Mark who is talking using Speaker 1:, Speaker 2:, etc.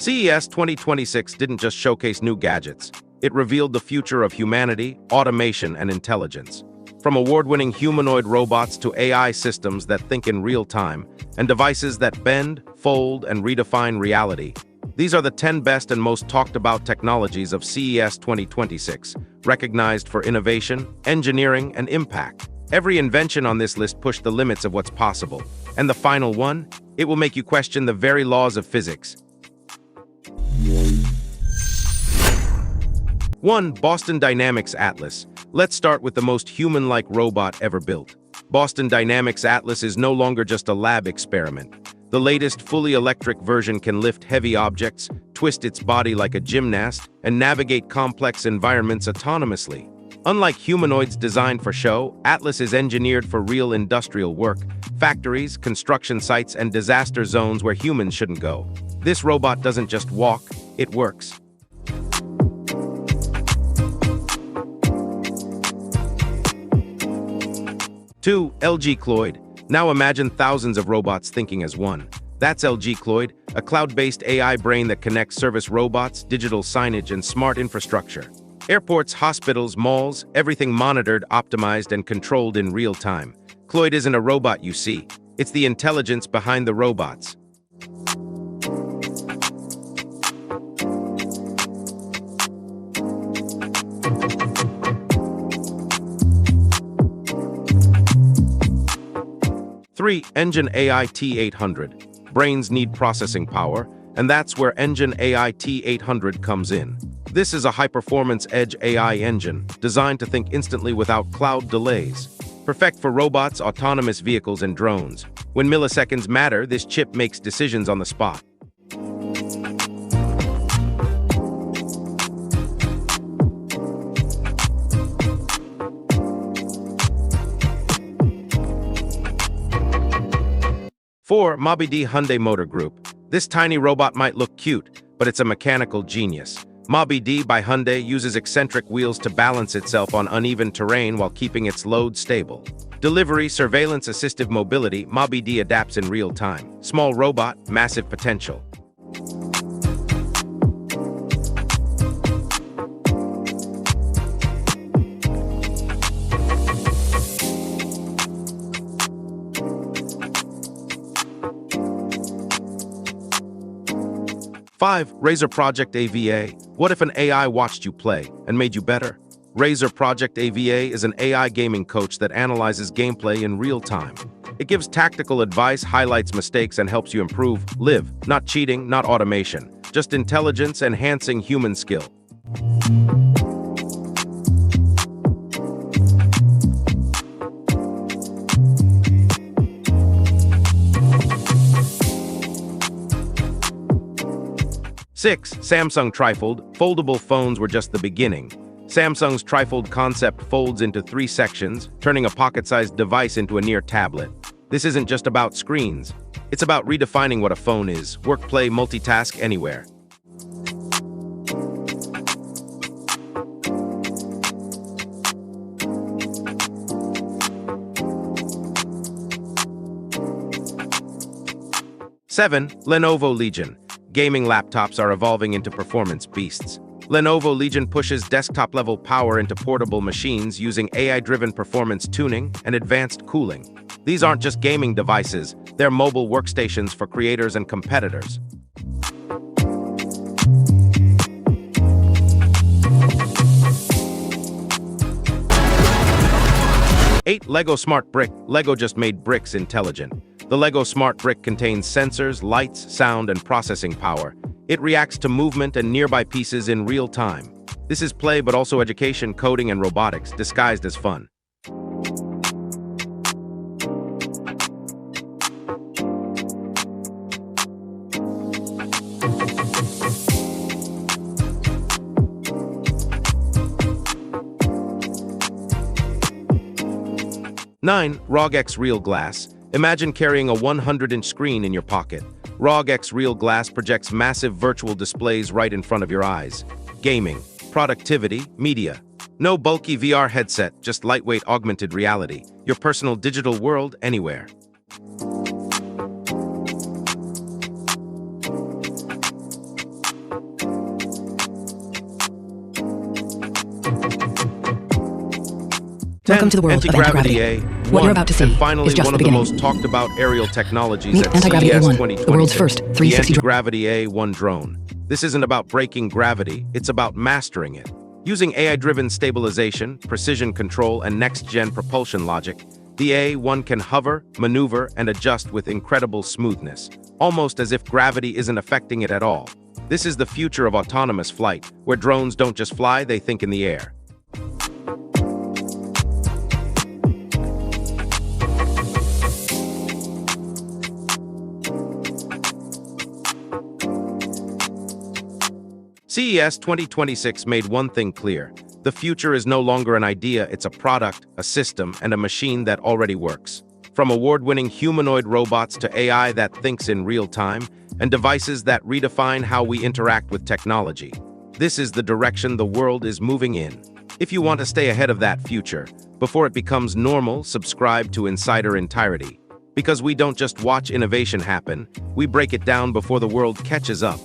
Speaker 1: CES 2026 didn't just showcase new gadgets. It revealed the future of humanity, automation, and intelligence. From award-winning humanoid robots to AI systems that think in real time, and devices that bend, fold, and redefine reality. These are the 10 best and most talked about technologies of CES 2026, recognized for innovation, engineering, and impact. Every invention on this list pushed the limits of what's possible. And the final one? It will make you question the very laws of physics. 1. Boston Dynamics Atlas. Let's start with the most human-like robot ever built. Boston Dynamics Atlas is no longer just a lab experiment. The latest fully electric version can lift heavy objects, twist its body like a gymnast, and navigate complex environments autonomously. Unlike humanoids designed for show, Atlas is engineered for real industrial work, factories, construction sites, and disaster zones where humans shouldn't go. This robot doesn't just walk, it works. 2. LG CLOiD. Now imagine thousands of robots thinking as one. That's LG CLOiD, a cloud-based AI brain that connects service robots, digital signage, and smart infrastructure. Airports, hospitals, malls, everything monitored, optimized, and controlled in real time. CLOiD isn't a robot you see. It's the intelligence behind the robots. Three, Engine AI T800. Brains need processing power, and that's where Engine AI T800 comes in. This is a high-performance edge AI engine, designed to think instantly without cloud delays. Perfect for robots, autonomous vehicles, and drones. When milliseconds matter, this chip makes decisions on the spot. Four, MobED Hyundai Motor Group. This tiny robot might look cute, but it's a mechanical genius. MobED by Hyundai uses eccentric wheels to balance itself on uneven terrain while keeping its load stable. Delivery, surveillance, assistive mobility, MobED adapts in real time. Small robot, massive potential. Five, Razer Project AVA. What if an AI watched you play and made you better? Razer Project AVA is an AI gaming coach that analyzes gameplay in real time. It gives tactical advice, highlights mistakes, and helps you improve. Live, not cheating, not automation, just intelligence enhancing human skill. Six, Samsung Trifold. Foldable phones were just the beginning. Samsung's Trifold concept folds into 3 sections, turning a pocket-sized device into a near tablet. This isn't just about screens. It's about redefining what a phone is. Work, play, multitask, anywhere. Seven, Lenovo Legion. Gaming laptops are evolving into performance beasts. Lenovo Legion pushes desktop-level power into portable machines using AI-driven performance tuning and advanced cooling. These aren't just gaming devices, they're mobile workstations for creators and competitors. Eight, Lego Smart Brick. Lego just made bricks intelligent. The Lego Smart Brick contains sensors, lights, sound, and processing power. It reacts to movement and nearby pieces in real time. This is play but also education, coding, and robotics, disguised as fun. Nine, ROG XREAL Glass. Imagine carrying a 100-inch screen in your pocket. ROG XREAL Glass projects massive virtual displays right in front of your eyes. Gaming, productivity, media. No bulky VR headset, just lightweight augmented reality. Your personal digital world anywhere.
Speaker 2: Welcome to the world of
Speaker 1: Antigravity
Speaker 2: Antigravity. What you're about to see
Speaker 1: and finally,
Speaker 2: is just
Speaker 1: one
Speaker 2: the
Speaker 1: of the
Speaker 2: beginning.
Speaker 1: most talked about aerial technologies
Speaker 2: Meet
Speaker 1: at
Speaker 2: Antigravity
Speaker 1: CES
Speaker 2: A1,
Speaker 1: 2026,
Speaker 2: the world's first 360
Speaker 1: the Antigravity A1 drone. This isn't about breaking gravity, it's about mastering it. Using AI-driven stabilization, precision control, and next-gen propulsion logic, the A1 can hover, maneuver, and adjust with incredible smoothness, almost as if gravity isn't affecting it at all. This is the future of autonomous flight, where drones don't just fly, they think in the air. CES 2026 made one thing clear. The future is no longer an idea, it's a product, a system, and a machine that already works. From award-winning humanoid robots to AI that thinks in real time, and devices that redefine how we interact with technology. This is the direction the world is moving in. If you want to stay ahead of that future, before it becomes normal, subscribe to Insider Entirety. Because we don't just watch innovation happen, we break it down before the world catches up.